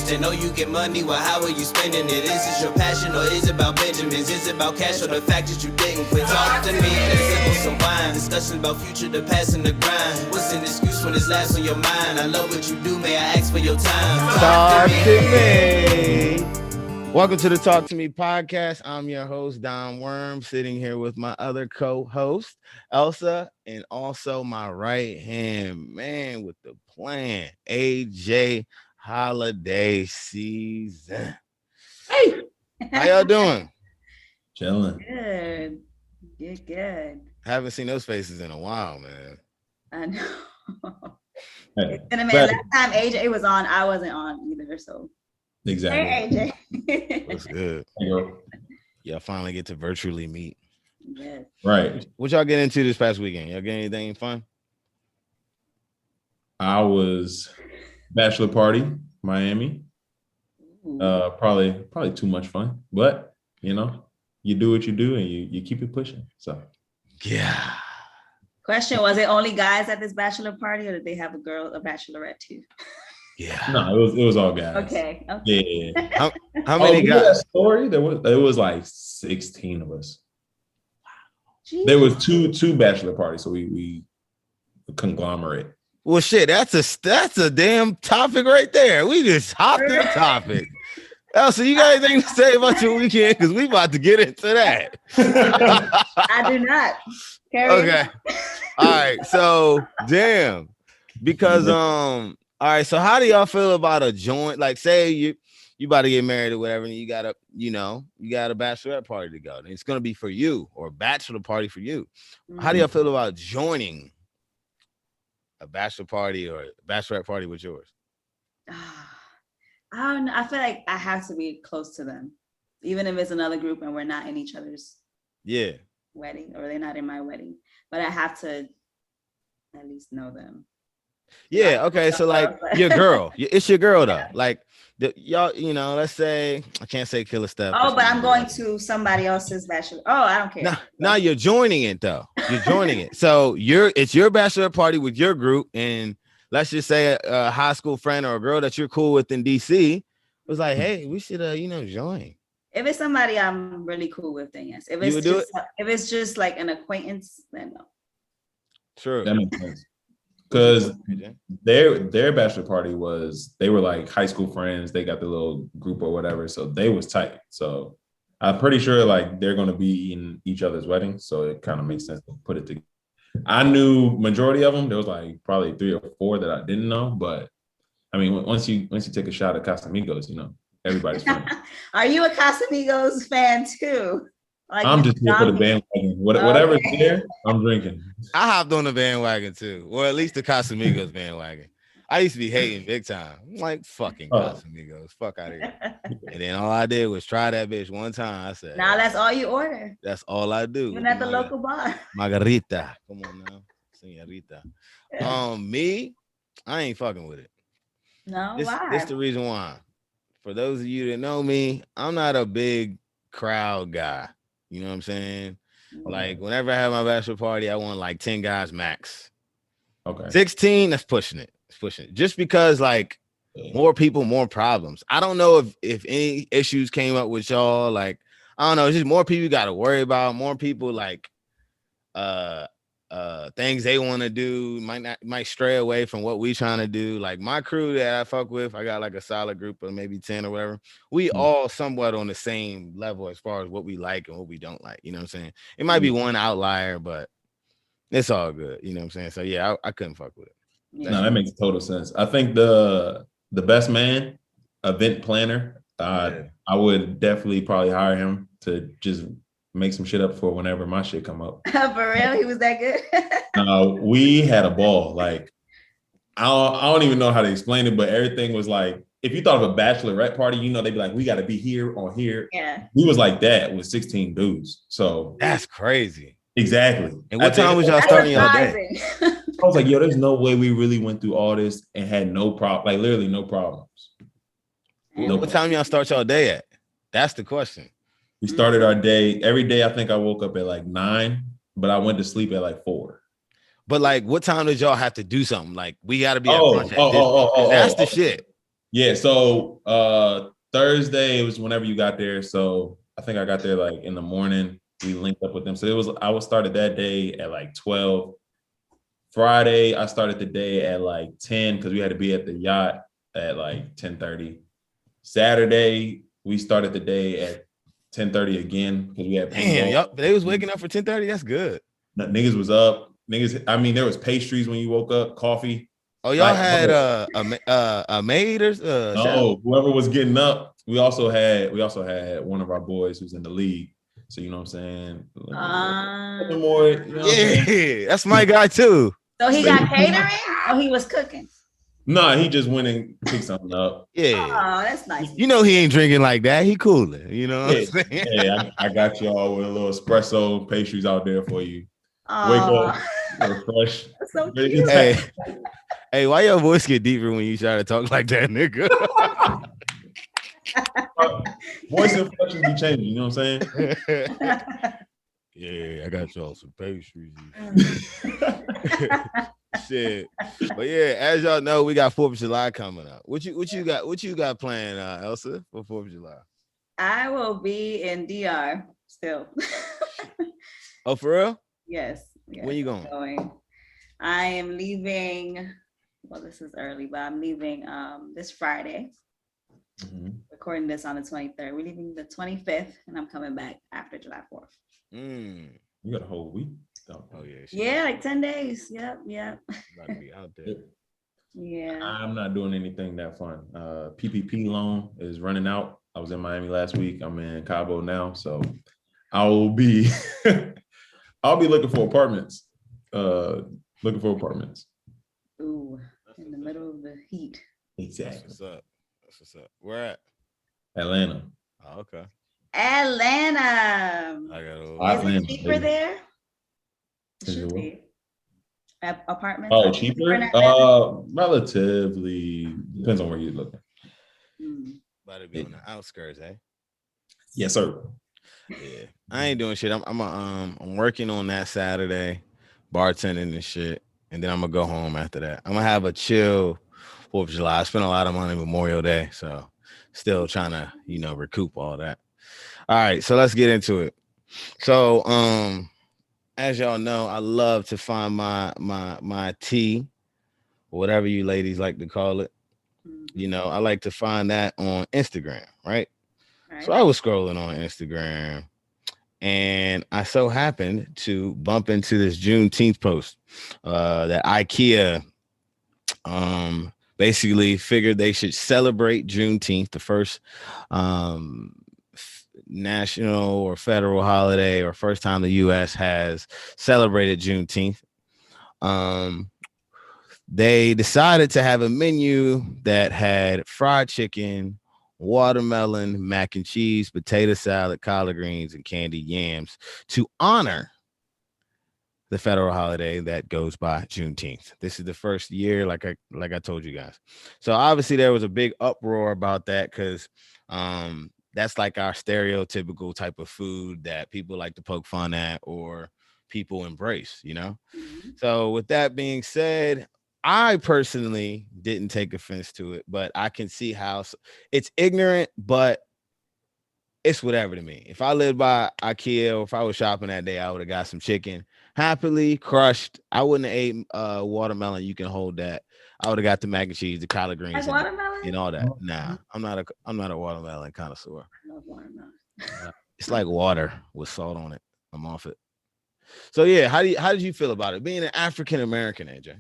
They know you get money, well, how are you spending it? Is this your passion or is it about Benjamins? Is it about cash or the fact that you didn't quit? Talk to me, let's sip on some wine. Discussion about future, the past, and the grind. What's an excuse when it's last on your mind? I love what you do, may I ask for your time? Talk to me. Welcome to the Talk to Me podcast. I'm your host, Don Worm, sitting here with my other co-host, Elsa, and also my right-hand man with the plan, AJ Holiday Season. Hey, how y'all doing? Chilling. Good. Good. Haven't seen those faces in a while, man. I know. Hey, It's been a minute. Last time AJ was on, I wasn't on either. So exactly. Hey, AJ. What's good? Y'all finally get to virtually meet. Yes. Right. What y'all get into this past weekend? Y'all get anything fun? I was bachelor party, Miami. Ooh. Probably too much fun, but you know, you do what you do and you keep it pushing. So Yeah. Question: was it only guys at this bachelor party, or did they have a bachelorette too? Yeah. no, it was all guys. Okay. Yeah. How many you know that guys? story? There was like 16 of us. Jeez. There was two bachelor parties, so we conglomerate. Well, shit, that's a damn topic right there. We just hopped the topic. Elsa, you got anything to say about your weekend? Because we about to get into that. I do not. Carry Okay. All right. So, damn. Because all right. So, how do y'all feel about a joint? Like, say you about to get married or whatever, and you got a bachelorette party to go. And it's gonna be for you, or a bachelor party for you. How do y'all feel about joining a bachelor party or a bachelorette party with yours? I don't know. I feel like I have to be close to them, even if it's another group and we're not in each other's wedding, or they're not in my wedding. But I have to at least know them. Yeah. Okay. So, like, your girl, it's your girl though. Like, y'all, let's say, I can't say Killer Steph. Oh, but I'm going to somebody else's bachelor. Oh, I don't care. Now you're joining it though. You're joining it. So it's your bachelor party with your group, and let's just say a high school friend or a girl that you're cool with in DC was like, hey, we should join. If it's somebody I'm really cool with, then yes. If it's just like an acquaintance, then no. True. That makes sense. Because their bachelor party they were like high school friends. They got the little group or whatever, so they was tight. So I'm pretty sure like they're going to be in each other's weddings, so it kind of makes sense to put it together. I knew majority of them. There was like probably 3 or 4 that I didn't know, but I mean, once you take a shot at Casamigos, everybody's friend. Are you a Casamigos fan too? Like, I'm just here for the bandwagon. Whatever's there, I'm drinking. I hopped on the bandwagon too, or at least the Casamigos bandwagon. I used to be hating big time. I'm like, fucking Casamigos, fuck out of here. And then all I did was try that bitch one time. I said, now that's all you order. That's all I do. Even at the local bar. Margarita. Come on now, señorita. Me, I ain't fucking with it. No, why? This the reason why. For those of you that know me, I'm not a big crowd guy. You know what I'm saying? Like, whenever I have my bachelor party, I want like 10 guys max. Okay. 16, that's pushing it. It's pushing it. Just because, like, more people, more problems. I don't know if any issues came up with y'all. Like, I don't know. It's just more people you got to worry about. More people, like, things they want to do might stray away from what we trying to do. Like, my crew that I fuck with, I got like a solid group of maybe 10 or whatever. We all somewhat on the same level as far as what we like and what we don't like. You know what I'm saying? It might be one outlier, but it's all good. You know what I'm saying? So yeah, I couldn't fuck with it. No, that makes total sense. I think the best man, event planner, I would definitely probably hire him to just make some shit up for whenever my shit come up. For real? He was that good? We had a ball. Like, I don't even know how to explain it, but everything was like, if you thought of a bachelorette party, they'd be like, we got to be here or here. Yeah. We was like that with 16 dudes. So that's crazy. Exactly. And what time was y'all starting y'all day? I was like, yo, there's no way we really went through all this and had no problem, like literally no problems. What time y'all start y'all day at? That's the question. We started our day. Every day, I think I woke up at like 9, but I went to sleep at like 4. But like, what time did y'all have to do something? Like, we got to be at brunch at this. That's the shit. Yeah, so Thursday, it was whenever you got there. So I think I got there like in the morning. We linked up with them. So I was started that day at like 12. Friday, I started the day at like 10 because we had to be at the yacht at like 10:30. Saturday, we started the day at 10:30 again because we had paintball. Damn, y'all, they was waking up for 10:30. That's good. Niggas was up. Niggas, I mean, there was pastries when you woke up, coffee. Oh, y'all had a maid or no, whoever was getting up. We also had one of our boys who's in the league. So you know what I'm saying? More, you know yeah, that's my guy too. So he got catering or he was cooking? No, he just went and picked something up. Yeah. Oh, that's nice. You know he ain't drinking like that. He cooling. You know what I'm saying? Yeah, I got y'all with a little espresso pastries out there for you. Wake up, refresh. That's so cute. Hey, why your voice get deeper when you try to talk like that, nigga? Voice inflections be changing, you know what I'm saying? Yeah, I got y'all some pastries. Shit. But yeah, as y'all know, we got 4th of July coming up. What you got planned, Elsa, for 4th of July? I will be in DR still. Oh, for real? Yes. When you going? I am leaving. Well, this is early, but I'm leaving this Friday. Mm-hmm. Recording this on the 23rd. We're leaving the 25th, and I'm coming back after July 4th. You got a whole week. Oh yeah. Yeah, like 10 days. Yep. About to be out there. Yeah. I'm not doing anything that fun. PPP loan is running out. I was in Miami last week. I'm in Cabo now, so I'll be looking for apartments. Ooh, in the middle of the heat. Exactly. That's what's up. Where at? Atlanta. Oh, okay. Atlanta. Is it cheaper there? It should be. Apartments. Oh, cheaper? Relatively. Depends on where you're looking. About to be on the outskirts, eh? Yes, sir. Yeah, I ain't doing shit. I'm working on that Saturday, bartending and shit, and then I'm gonna go home after that. I'm gonna have a chill 4th of July. I spent a lot of money Memorial Day, so still trying to recoup all that. All right, so let's get into it. So as y'all know, I love to find my tea, whatever you ladies like to call it. I like to find that on Instagram, right? So I was scrolling on Instagram, and I so happened to bump into this Juneteenth post that Ikea basically figured they should celebrate Juneteenth, the first national or federal holiday, or first time the U.S. has celebrated Juneteenth. They decided to have a menu that had fried chicken, watermelon, mac and cheese, potato salad, collard greens, and candied yams to honor the federal holiday that goes by Juneteenth. This is the first year, like I told you guys. So obviously there was a big uproar about that because that's like our stereotypical type of food that people like to poke fun at or people embrace, So with that being said, I personally didn't take offense to it, but I can see how it's ignorant, but it's whatever to me. If I lived by Ikea or if I was shopping that day, I would have got some chicken, happily crushed. I wouldn't have ate watermelon. You can hold that. I would have got the mac and cheese, the collard greens, and all that. Nah, I'm not a watermelon connoisseur. I love watermelon. It's like water with salt on it. I'm off it. So yeah, how did you feel about it being an African American, AJ?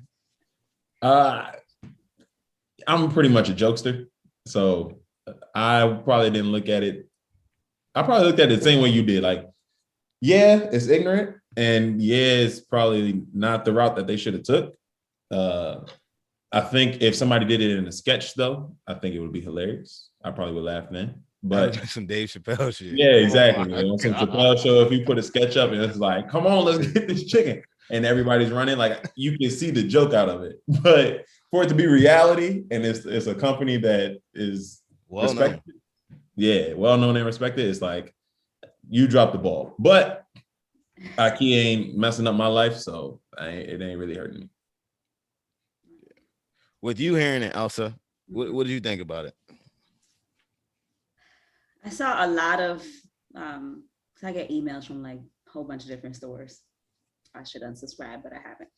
I'm pretty much a jokester, so I probably didn't look at it. I probably looked at it the same way you did. Like, yeah, it's ignorant, and yeah, it's probably not the route that they should have took. I think if somebody did it in a sketch, though, I think it would be hilarious. I probably would laugh then. But some Dave Chappelle shit. Yeah, exactly. On some Chappelle show, if you put a sketch up and it's like, come on, let's get this chicken, and everybody's running, like you can see the joke out of it. But for it to be reality, and it's a company that is respected, well known and respected, it's like you dropped the ball. But Ikea ain't messing up my life, so it ain't really hurting me. With you hearing it, Elsa, What do you think about it? I saw a lot of, I get emails from like a whole bunch of different stores. I should unsubscribe, but I haven't.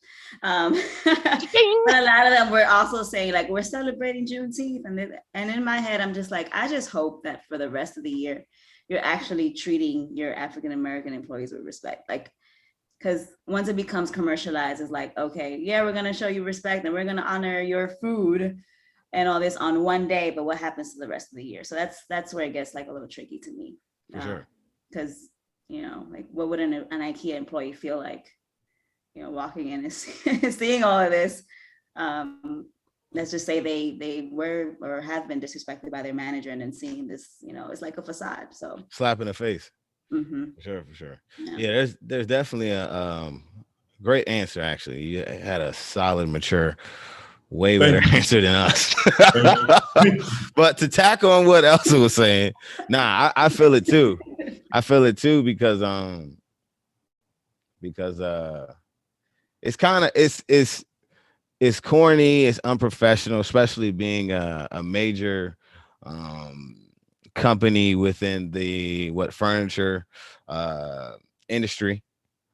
But a lot of them were also saying like, we're celebrating Juneteenth. And in my head, I'm just like, I just hope that for the rest of the year, you're actually treating your African-American employees with respect. Like, because once it becomes commercialized, it's like, okay, yeah, we're going to show you respect and we're going to honor your food and all this on one day, but what happens to the rest of the year? So that's where it gets like a little tricky to me. For sure. Because, like what would an IKEA employee feel like, walking in and seeing all of this? Let's just say they were or have been disrespected by their manager, and then seeing this, it's like a facade. So slap in the face. Mm-hmm. For sure. Yeah, there's definitely a great answer. Actually, you had a solid, mature, way better answer than us. But to tackle on what Elsa was saying, I feel it too. I feel it too because it's kind of it's corny, it's unprofessional, especially being a major company within the furniture industry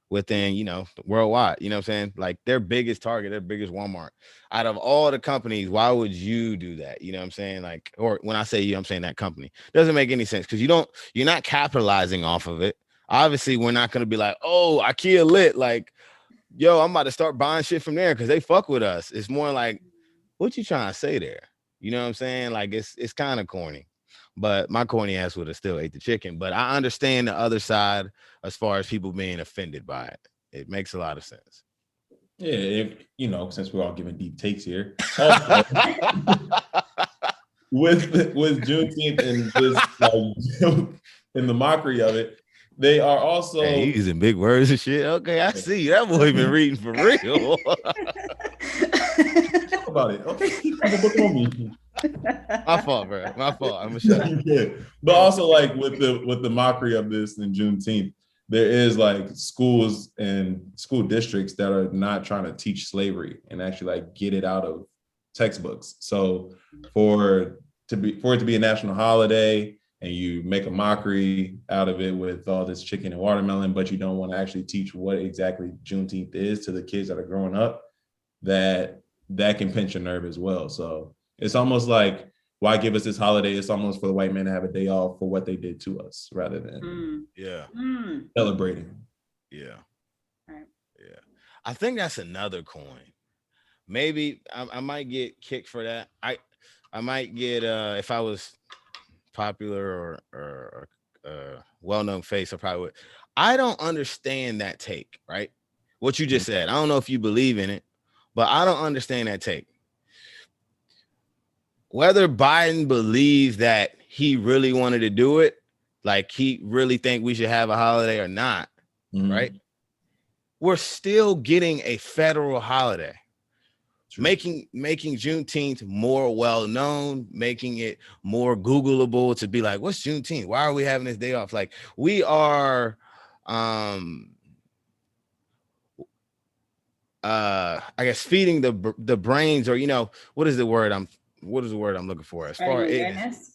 within worldwide. You know what I'm saying? Like their biggest Target, their biggest Walmart. Out of all the companies, why would you do that? You know what I'm saying? Like, or when I say you, I'm saying that company. Doesn't make any sense because you're not capitalizing off of it. Obviously, we're not gonna be like, oh, IKEA lit, like, yo, I'm about to start buying shit from there because they fuck with us. It's more like, what you trying to say there? You know what I'm saying? Like it's kind of corny. But my corny ass would have still ate the chicken. But I understand the other side as far as people being offended by it. It makes a lot of sense. Yeah, since we're all giving deep takes here. Also, with Juneteenth and this and the mockery of it, they are also using big words and shit. Okay, I see you. That boy been reading for real. Talk about it. Okay, have a book on me. My fault, bro. My fault. I'm gonna shut up. Yeah. But also, like with the mockery of this in Juneteenth, there is like schools and school districts that are not trying to teach slavery and actually like get it out of textbooks. So for it to be a national holiday and you make a mockery out of it with all this chicken and watermelon, but you don't want to actually teach what exactly Juneteenth is to the kids that are growing up, that can pinch your nerve as well. So it's almost like, why give us this holiday? It's almost for the white man to have a day off for what they did to us rather than celebrating. Yeah. I think that's another coin. Maybe I might get kicked for that. I might get if I was popular or well-known face, I probably would. I don't understand that take, right? What you just said. I don't know if you believe in it, but I don't understand that take. Whether Biden believes that he really wanted to do it, like he really think we should have a holiday or not, right? We're still getting a federal holiday. True. Making Juneteenth more well-known, making it more Googleable to be like, what's Juneteenth? Why are we having this day off? Like we are, I guess feeding the brains, or what is the word I'm looking for? As far as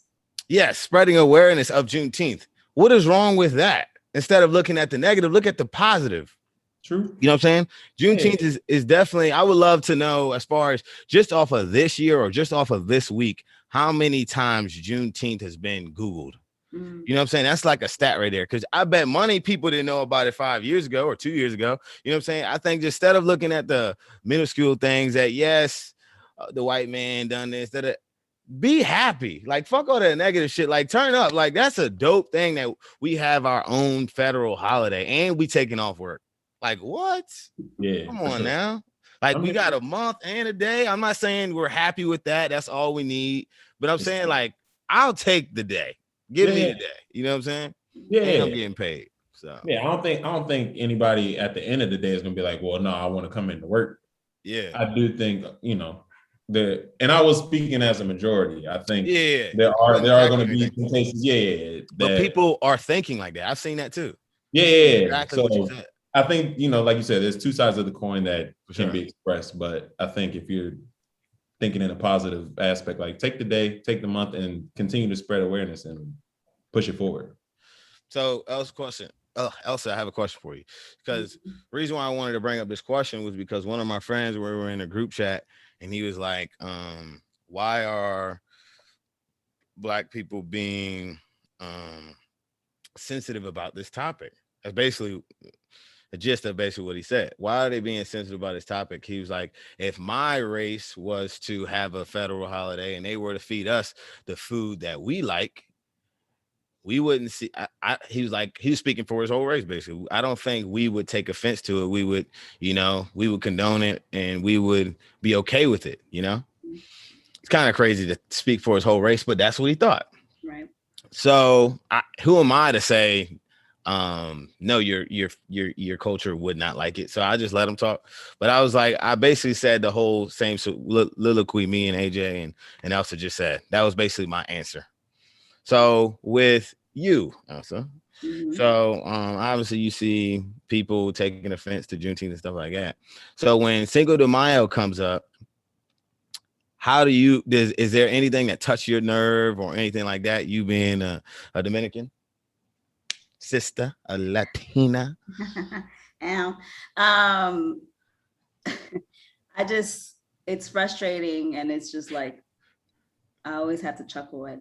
yes, spreading awareness of Juneteenth. What is wrong with that? Instead of looking at the negative, look at the positive. True. You know what I'm saying? Juneteenth is definitely, I would love to know, as far as just off of this year or just off of this week, how many times Juneteenth has been Googled. You know what I'm saying? That's like a stat right there. Because I bet money people didn't know about it 5 years ago or 2 years ago. You know what I'm saying? I think just instead of looking at the minuscule things that, yes, the white man done this, that be happy. Like, fuck all that negative shit. Like, turn up. Like, that's a dope thing that we have our own federal holiday and we taking off work. Like, what? Yeah. Come on now. Like, we got a month and a day. I'm not saying we're happy with that. That's all we need. But I'm saying, like, I'll take the day. Give me the day. You know what I'm saying? Yeah. And I'm getting paid. So yeah, I don't think anybody at the end of the day is gonna be like, well, no, I want to come into work. Yeah. I do think, and I was speaking as a majority. I think there are going to be some cases, but people are thinking like that. I've seen that too. Yeah. Exactly So what you said. I think, like you said, there's two sides of the coin that can be expressed. But I think if you're thinking in a positive aspect. Like take the day, take the month, and continue to spread awareness and push it forward. So, Elsa, I have a question for you. Because the reason why I wanted to bring up this question was because one of my friends, we were in a group chat, and he was like, why are Black people being sensitive about this topic? That's basically the gist of basically what he said. Why are they being sensitive about this topic? He was like, if my race was to have a federal holiday and they were to feed us the food that we like, we wouldn't see. He was speaking for his whole race, basically. I don't think we would take offense to it. We would, we would condone it and we would be okay with it. It's kind of crazy to speak for his whole race, but that's what he thought. Right. So who am I to say, no, your culture would not like it? So I just let him talk. But I was like, I basically said the whole same soliloquy me and AJ and Elsa just said. That was basically my answer. So with you, Elsa, so obviously you see people taking offense to Juneteenth and stuff like that. So when Cinco de Mayo comes up, how do you, is there anything that touched your nerve or anything like that? You being a Dominican sister, a Latina. It's frustrating, and it's just like, I always have to chuckle at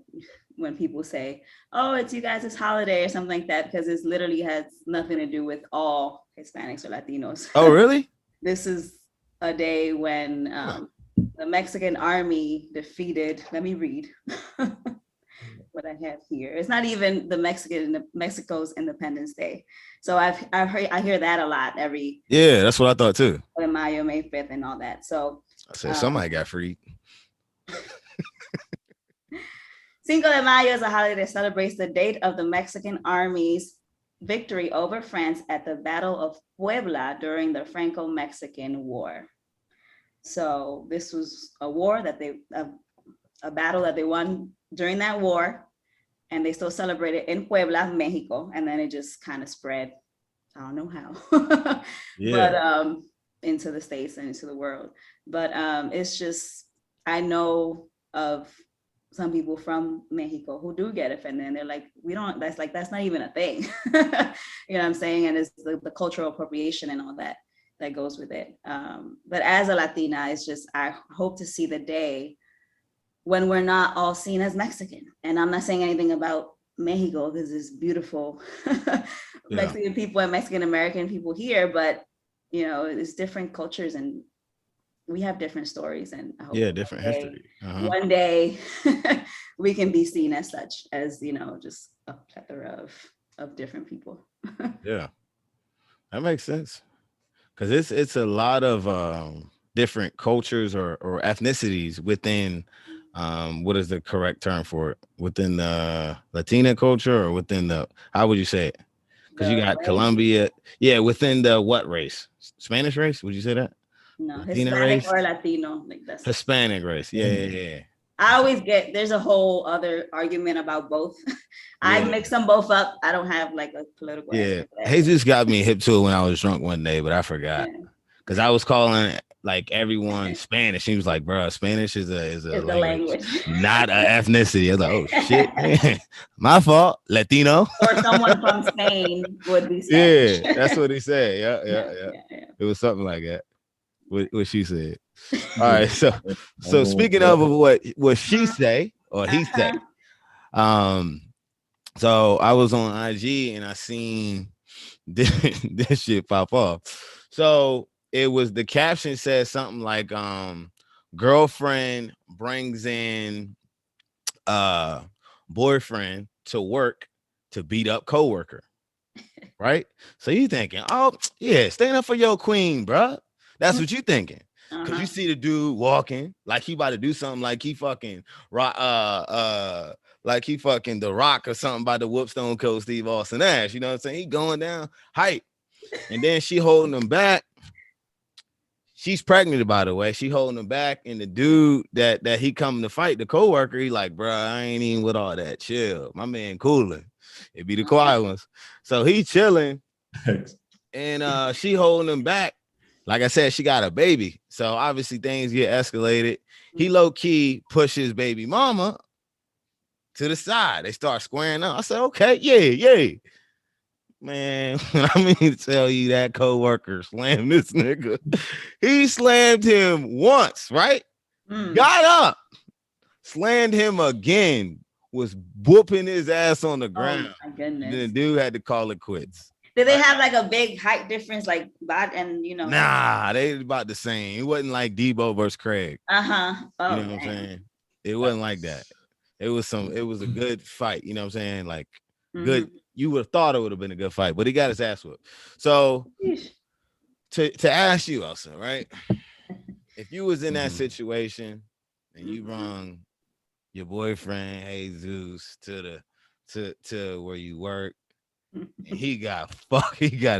when people say, oh, it's you guys' holiday or something like that, because it literally has nothing to do with all Hispanics or Latinos. Oh, really? This is a day when the Mexican army defeated, let me read what I have here. It's not even Mexico's Independence Day. So I hear that a lot every. Yeah, that's what I thought too. Mayo, May 5th and all that. So I said somebody got freed. Cinco de Mayo is a holiday that celebrates the date of the Mexican army's victory over France at the Battle of Puebla during the Franco-Mexican War. So this was a war that a battle that they won during that war, and they still celebrate it in Puebla, Mexico, and then it just kind of spread, I don't know how, but into the States and into the world. But it's just, I know of some people from Mexico who do get offended, and they're like, that's not even a thing. You know what I'm saying? And it's the cultural appropriation and all that goes with it. But as a Latina, it's just, I hope to see the day when we're not all seen as Mexican. And I'm not saying anything about Mexico, because it's beautiful Mexican people and Mexican American people here, but it's different cultures and we have different stories, and I hope different history. One day we can be seen as such, as just a plethora of different people. Yeah, that makes sense, because it's a lot of different cultures or ethnicities within what is the correct term for it, within the Latina culture, or within the, how would you say it? Because you got Colombia, within the what race? Spanish race? Would you say that? No, Latina Hispanic race? or Latino, like that's Hispanic race. Yeah. I always there's a whole other argument about both. I mix them both up. I don't have like a political. Yeah, Jesus got me hip to it when I was drunk one day, but I forgot because I was calling like everyone Spanish. He was like, "Bro, Spanish is a language, not an ethnicity." I was like, "Oh shit, my fault." Latino or someone from Spain would be Spanish. Yeah, that's what he said. Yeah. It was something like that. What she said. All right, so speaking of what she say or he say, so I was on IG and I seen this shit pop off. So it was, the caption said something like girlfriend brings in boyfriend to work to beat up coworker. Right? So you thinking, oh yeah, stand up for your queen, bro. That's what you thinking. Cause you see the dude walking like he about to do something, like he fucking like he fucking The Rock or something, about to whoop Stone Cold Steve Austin ass. You know what I'm saying? He going down hype, and then she holding him back. She's pregnant, by the way. She holding him back, and the dude that he coming to fight, the coworker, he like, bro, I ain't even with all that. Chill, my man, cooling. It be the quiet ones. So he chilling, and she holding him back. like I said, she got a baby. So obviously things get escalated. He low key pushes baby mama to the side. They start squaring up. I said, okay, yeah. Man, I mean to tell you that coworker slammed this nigga. He slammed him once, right? Got up, slammed him again, was whooping his ass on the ground. Oh my goodness. Then the dude had to call it quits. Did they have like a big height difference, like that, and you know? Nah, they about the same. It wasn't like Debo versus Craig. Oh, you know what I'm saying? It wasn't like that. It was a good fight. You know what I'm saying? Like good. You would have thought it would have been a good fight, but he got his ass whooped. So to ask you, Elsa, right? If you was in that situation and you brung your boyfriend Jesus to where you work, and he got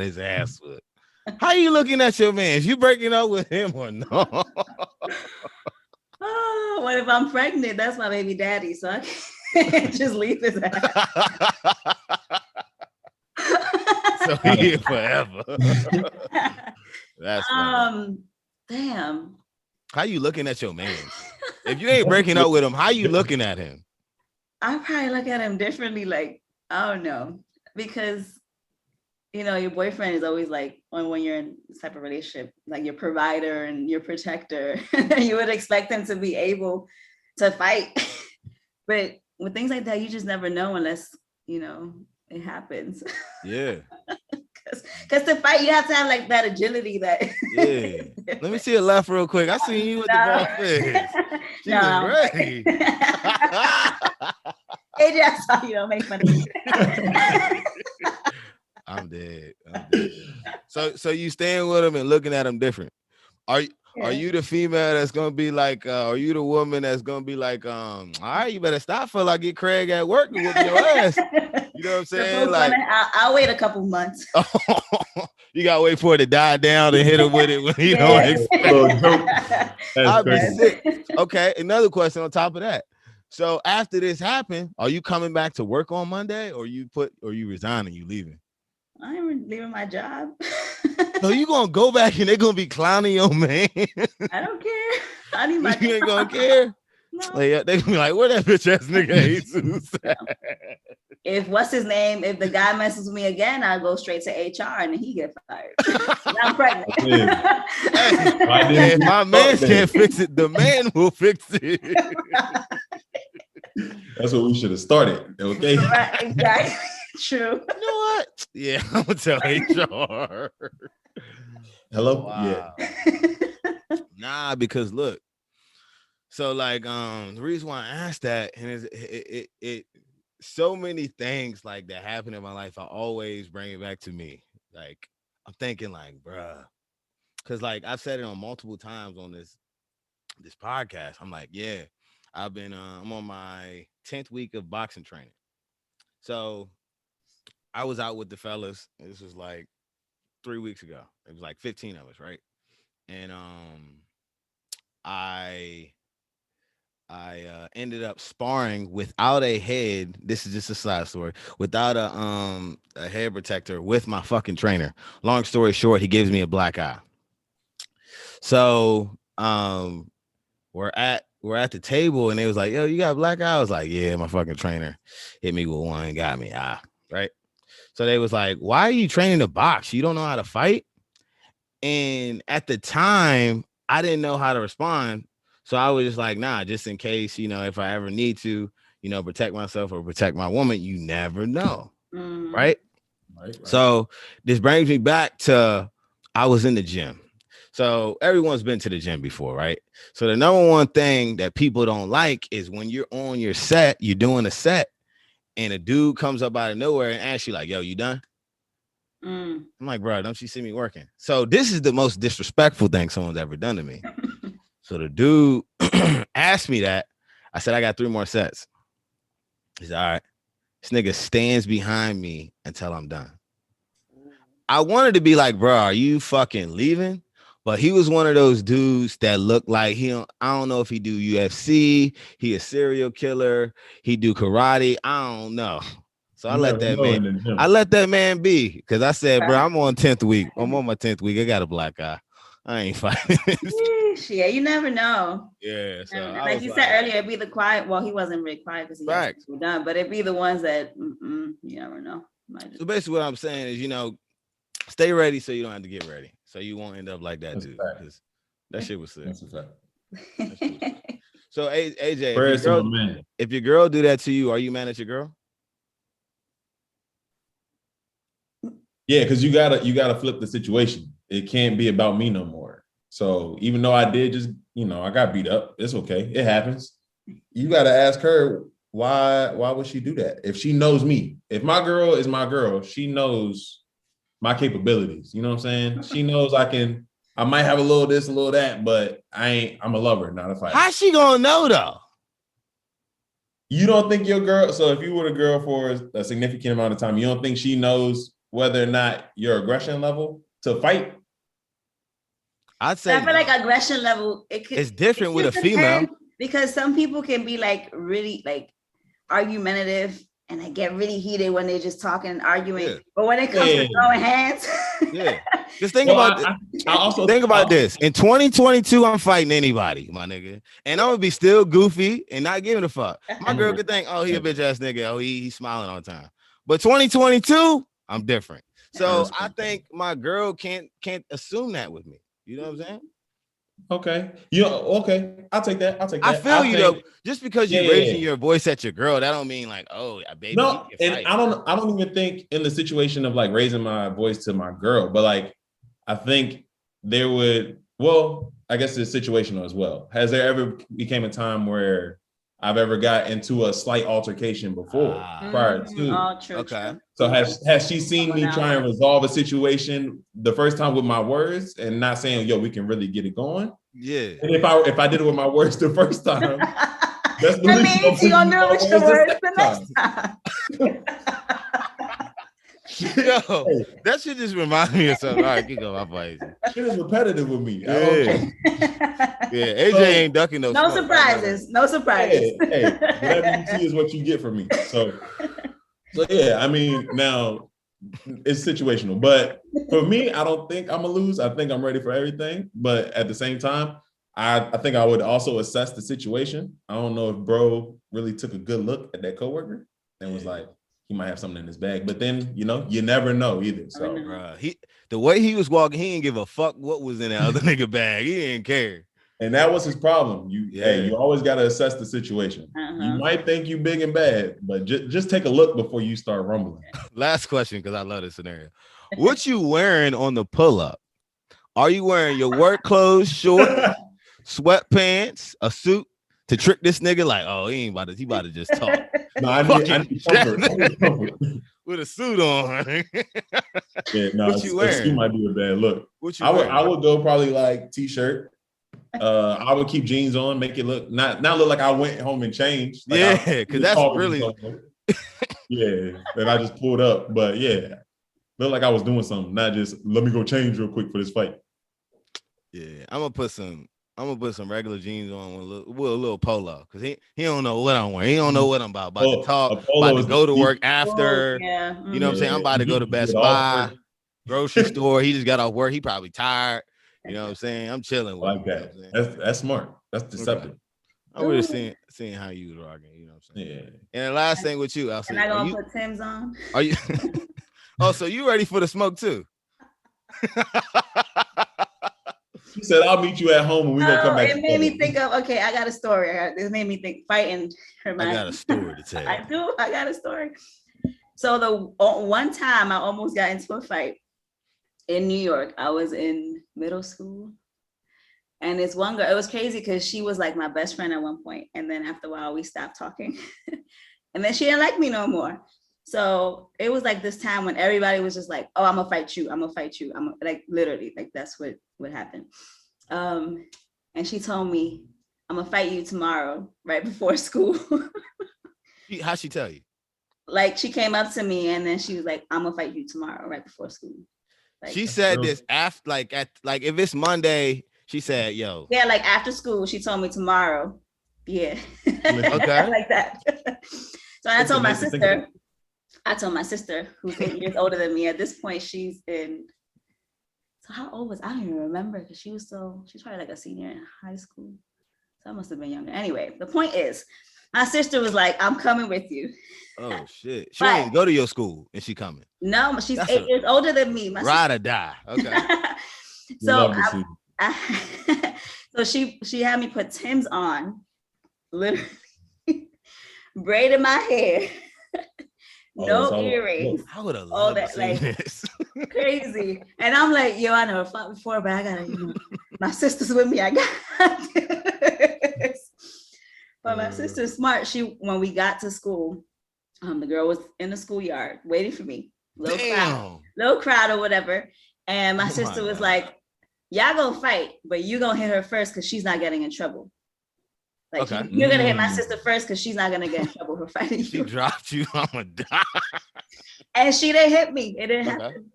his ass whooped. How you looking at your man? Is you breaking up with him or no? Oh, what if I'm pregnant? That's my baby daddy, so I can't just leave his ass. So he here forever. That's funny. Damn. How you looking at your man? If you ain't breaking up with him, how you looking at him? I probably look at him differently, like, I don't know, because you know, your boyfriend is always like, when you're in this type of relationship, like your provider and your protector, you would expect them to be able to fight. But with things like that, you just never know unless, you know, it happens. Yeah. Because to fight, you have to have like that agility that. Yeah. Let me see it left real quick. I seen you with the ball fist. She was ready. AJ, I saw you don't make fun of me. I'm dead. So you staying with him and looking at him different. Are you the female that's gonna be like, are you the woman that's gonna be like, all right, you better stop for like get Craig at work and whoop your ass. You know what I'm saying? Like, I'll wait a couple months. You gotta wait for it to die down and hit him with it when he don't expect. I'll be sick. Okay, another question on top of that. So after this happened, are you coming back to work on Monday, or you resigning, you leaving? I'm leaving my job. So you gonna go back and they're gonna be clowning your man? I don't care. I need my You ain't gonna care? No. Like, they gonna be like, where that bitch ass nigga Jesus? If what's his name? If the guy messes with me again, I'll go straight to HR and then he get fired. I'm pregnant. Hey, if my man can't fix it, the man will fix it. That's what we should have started. Okay. Right, exactly. True. You know what? Yeah, I'm gonna tell HR. Hello. Wow. Yeah. Nah, because look. So like the reason why I asked that, and it so many things like that happen in my life, I always bring it back to me. Like I'm thinking like, bruh, because like I've said it on multiple times on this podcast. I'm like, yeah, I'm on my 10th week of boxing training. So I was out with the fellas. This was like 3 weeks ago. It was like 15 of us, right? And I ended up sparring without a head. This is just a side story. Without a head protector with my fucking trainer. Long story short, he gives me a black eye. So we're at the table and they was like, yo, you got a black eye? I was like, yeah, my fucking trainer hit me with one and got me. Right. So they was like, why are you training to box? You don't know how to fight? And at the time, I didn't know how to respond. So I was just like, nah, just in case, you know, if I ever need to, you know, protect myself or protect my woman, you never know. Right? So this brings me back to I was in the gym. So everyone's been to the gym before, right? So the number one thing that people don't like is when you're on your set, you're doing a set, and a dude comes up out of nowhere and asks you like, yo, you done? I'm like, bro, don't you see me working? So this is the most disrespectful thing someone's ever done to me. So the dude asked me that. I said, I got 3 more sets. He said, all right. This nigga stands behind me until I'm done. I wanted to be like, bro, are you fucking leaving? But he was one of those dudes that looked like I don't know if he do UFC, he a serial killer, he do karate, I don't know. So I let that man be, because I said, bro, I'm on 10th week. I'm on my 10th week. I got a black eye. I ain't fighting. Yeah, you never know. Yeah, so like you said earlier, it'd be the quiet. Well, he wasn't really quiet because he had people done, but it'd be the ones that you never know. So basically, what I'm saying is, stay ready so you don't have to get ready, so you won't end up like that too. Because that shit was sick. That's a fact. So AJ, if your girl do that to you, are you mad at your girl? Yeah, because you gotta flip the situation. It can't be about me no more. So even though I did just, I got beat up, it's okay. It happens. You gotta ask her why would she do that? If she knows me, if my girl is my girl, she knows my capabilities. You know what I'm saying? She knows I might have a little this, a little that, but I'm a lover, not a fighter. How's she gonna know though? You don't think your girl, so if you were a girl for a significant amount of time, you don't think she knows whether or not your aggression level to fight? I'd say I feel like aggression level, it's different with a female. Because some people can be like really like argumentative and they get really heated when they're just talking and arguing. Yeah. But when it comes to throwing hands, just think about this. In 2022, I'm fighting anybody, my nigga, and I'm gonna be still goofy and not giving a fuck. My girl could think, oh, he a bitch ass nigga. Oh, he's smiling all the time. But 2022, I'm different. So I think my girl can't assume that with me. You know what I'm saying? Okay. Okay. I'll take that. I feel you though. Just because you're raising your voice at your girl, that don't mean like, oh, baby. No, and I don't even think in the situation of like raising my voice to my girl, but like I think I guess it's situational as well. Has there ever became a time where I've ever got into a slight altercation before prior to? True, okay. So has she seen me try and resolve a situation the first time with my words and not saying, yo, we can really get it going? Yeah. And if I did it with my words the first time, that's the least you're gonna do it with your words the next time. Yo, that should just remind me of something. All right, keep going. I'm fighting. Shit is repetitive with me. Yeah, AJ ain't ducking those. No surprises. No surprises. Hey, whatever you see is what you get from me. So yeah, I mean, now it's situational. But for me, I don't think I'm gonna lose. I think I'm ready for everything. But at the same time, I think I would also assess the situation. I don't know if bro really took a good look at that coworker and was like, he might have something in his bag, but then you never know either. So the way he was walking, he didn't give a fuck what was in the other nigga bag. He didn't care, and that was his problem. You always got to assess the situation. You might think you big and bad, but just take a look before you start rumbling. Last question, because I love this scenario. What you wearing on the pull up? Are you wearing your work clothes, shorts, sweatpants, a suit? To trick this nigga, like, oh, he about to just talk. No, I need comfort. With a suit on. Yeah, no, what you wearing? A suit might be a bad look. What you I would go probably like t-shirt. I would keep jeans on, make it look not look like I went home and changed. Like because that's really and I just pulled up. But yeah, look like I was doing something, not just let me go change real quick for this fight. Yeah, I'm gonna put some regular jeans on with a little polo, because he don't know what I'm wearing. He don't know what I'm about to talk, about to go to work after. You know what I'm saying? I'm about to go to Best Buy, grocery store. He just got off work. He probably tired. You know what I'm saying? I'm chilling with like him, that. That's smart. That's deceptive. Okay. I would have seen how you was rocking. You know what I'm saying? Yeah. And the last thing with you, I'll say, am I gonna put Tim's on? Are you? Oh, so you ready for the smoke too? She said, I'll meet you at home and we're going to come back. It made me think of, okay, I got a story. This made me think fighting her mind. I got a story to tell you. I got a story. So the one time I almost got into a fight in New York. I was in middle school. And this one girl, it was crazy because she was like my best friend at one point. And then after a while, we stopped talking. And then she didn't like me no more. So it was like this time when everybody was just like, oh, I'm gonna fight you. I'm gonna fight you. I'm like, literally, like that's what happened. And she told me, I'm gonna fight you tomorrow, right before school. How'd she tell you? Like she came up to me and then she was like, I'm gonna fight you tomorrow, right before school. Like, she said this after, like if it's Monday, she said, yo. Yeah, like after school, she told me tomorrow. Yeah. Okay. Like that. So I told my sister, who's 8 years older than me. At this point, she's in So how old was I? Don't even remember because she's probably like a senior in high school. So I must have been younger. Anyway, the point is, my sister was like, I'm coming with you. Oh shit. She But- didn't go to your school and she coming. No, she's That's 8 years older than me. My Ride or die. Okay. so Love to see. so she had me put Tim's on, literally braided my hair, Oh, no that's all- earrings, I would have all loved to that, see like, this. crazy. And I'm like, yo, I never fought before, but I gotta, my sister's with me. I got this. But my sister's smart. When we got to school, the girl was in the schoolyard waiting for me. Little crowd or whatever. And my sister was like, y'all gonna fight, but you gonna hit her first because she's not getting in trouble. Like, Okay. you're gonna hit my sister first because she's not gonna get in trouble for fighting She you. dropped you, I'm gonna die. And she didn't hit me. It didn't happen.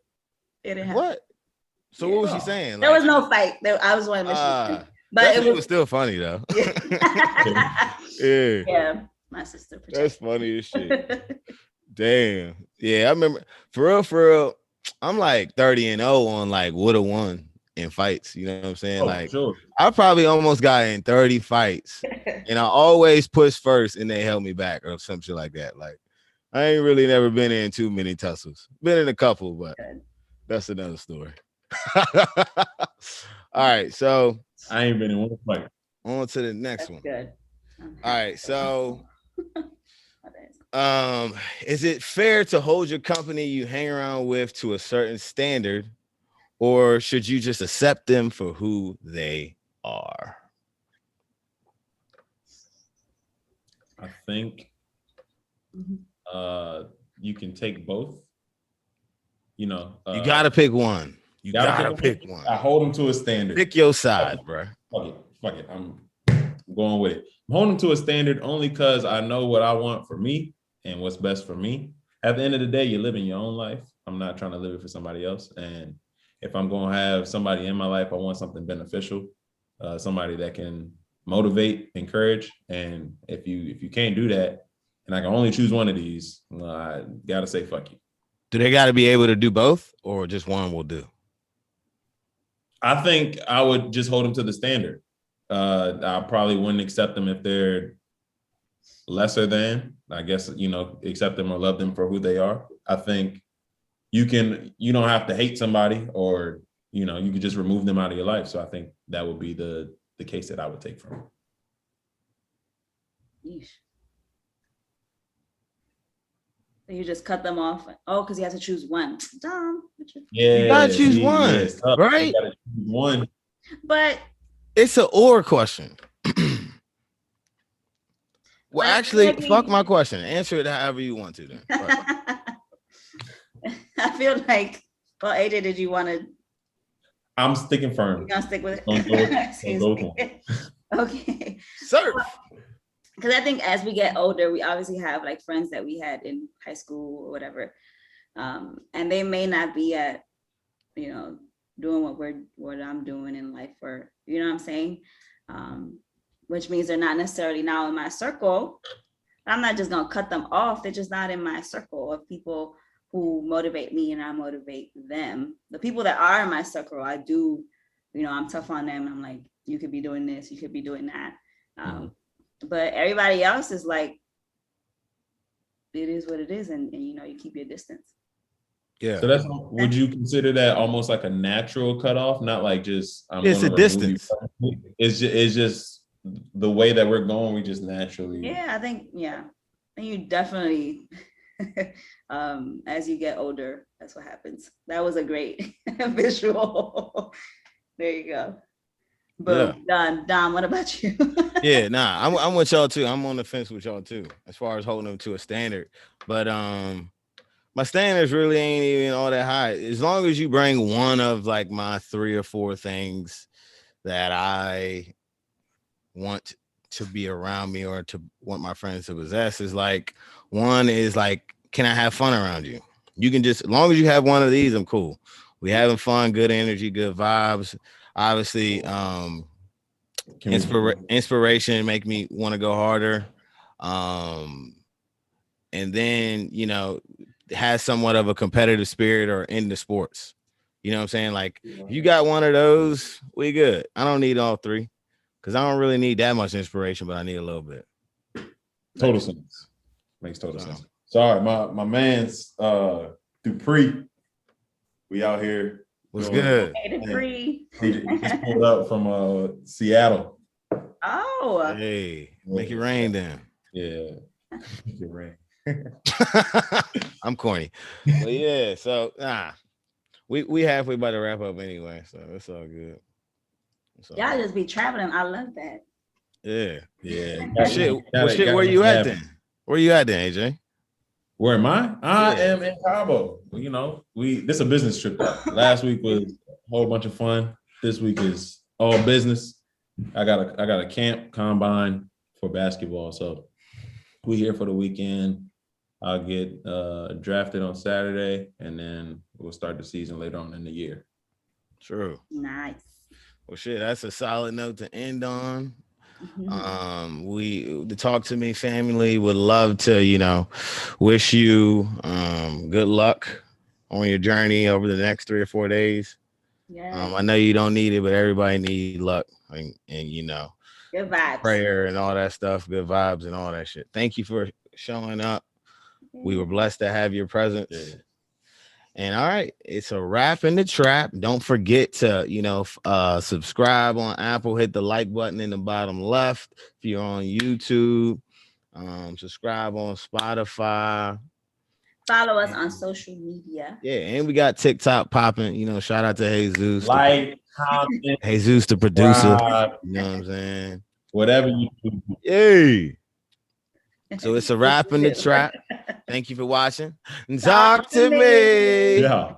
It didn't happen. What? So what was she saying? There was no fight. I was one of the but it was still funny though. Yeah. Yeah, my sister. That's funny as shit. Damn. Yeah, I remember for real. I'm like 30-0 on like woulda won in fights. You know what I'm saying? Oh, like sure. I probably almost got in 30 fights, and I always push first, and they held me back or some shit like that. Like I ain't really never been in too many tussles. Been in a couple, but that's another story. All right, so I ain't been in one fight. on to the next one. Good. All right, so is it fair to hold your company you hang around with to a certain standard, or should you just accept them for who they are? I think you can take both. You know, You gotta pick one. You gotta pick one. I hold them to a standard. Pick your side, bro. Fuck it. I'm going with it. I'm holding to a standard only because I know what I want for me and what's best for me. At the end of the day, you're living your own life. I'm not trying to live it for somebody else. And if I'm going to have somebody in my life, I want something beneficial, somebody that can motivate, encourage. And if you can't do that, and I can only choose one of these, I gotta say fuck you. Do they got to be able to do both, or just one will do? I think I would just hold them to the standard. I probably wouldn't accept them if they're lesser than. I guess, accept them or love them for who they are. I think you don't have to hate somebody, or you can just remove them out of your life. So I think that would be the case that I would take from it. Yeesh. So you just cut them off. Oh, because you have to choose one. Dumb. Yeah, You gotta choose one, right? You gotta choose one. But It's an or question. Well, actually, fuck my question. Answer it however you want to. Then. I feel like, well, AJ, did you want to? I'm sticking firm. You're gonna stick with it. Don't go Okay. Surf. Because I think as we get older, we obviously have like friends that we had in high school or whatever, and they may not be at, doing what I'm doing in life, or you know what I'm saying, which means they're not necessarily now in my circle. I'm not just gonna cut them off. They're just not in my circle of people who motivate me and I motivate them. The people that are in my circle, I do, I'm tough on them. I'm like, you could be doing this, you could be doing that. But everybody else is like, it is what it is, and you keep your distance. Yeah. So would you consider that almost like a natural cutoff? Not like just it's a distance. It's just the way that we're going. We just naturally. Yeah, I think you definitely. As you get older, that's what happens. That was a great visual. There you go. Boom. Yeah. Done. What about you? Yeah, I'm with y'all too. I'm on the fence with y'all too, as far as holding them to a standard. But my standards really ain't even all that high. As long as you bring one of like my 3 or 4 things that I want to be around me or to want my friends to possess, is like, one is like, can I have fun around you? You can just, as long as you have one of these, I'm cool. We having fun, good energy, good vibes. Obviously, inspiration make me want to go harder. And then, has somewhat of a competitive spirit or in the sports. You know what I'm saying? Like, if you got one of those, we good. I don't need all three because I don't really need that much inspiration, but I need a little bit. Total sense. Makes total sense. Sorry, my man's Dupree. We out here. What's good? Hey, Dupree. He just pulled up from Seattle. Oh. Hey, make it rain then. Yeah. Make it rain. I'm corny. But yeah, so we halfway about to wrap up anyway, so it's all good. Y'all just be traveling. I love that. Yeah. Yeah. Shit, where you at then? Where you at then, AJ? Where am I? I am in Cabo. You know, this is a business trip. Last week was a whole bunch of fun. This week is all business. I got a camp combine for basketball, so we here for the weekend. I'll get drafted on Saturday, and then we'll start the season later on in the year. True. Nice. Well, shit, that's a solid note to end on. Mm-hmm. The Talk to Me family would love to, wish you good luck on your journey over the next 3 or 4 days. Yeah. I know you don't need it, but everybody needs luck and Good vibes. prayer and all that stuff, good vibes and all that shit. Thank you for showing up. We were blessed to have your presence. Yeah. And all right, it's a wrap in the trap. Don't forget to, subscribe on Apple, hit the like button in the bottom left. If you're on YouTube, subscribe on Spotify. Follow us on social media. Yeah, and we got TikTok popping. Shout out to Jesus. Like, comment, Jesus, the producer. You know what I'm saying? Whatever you do. Yay. So it's a wrap in the trap. Thank you for watching. Talk to me. Yeah.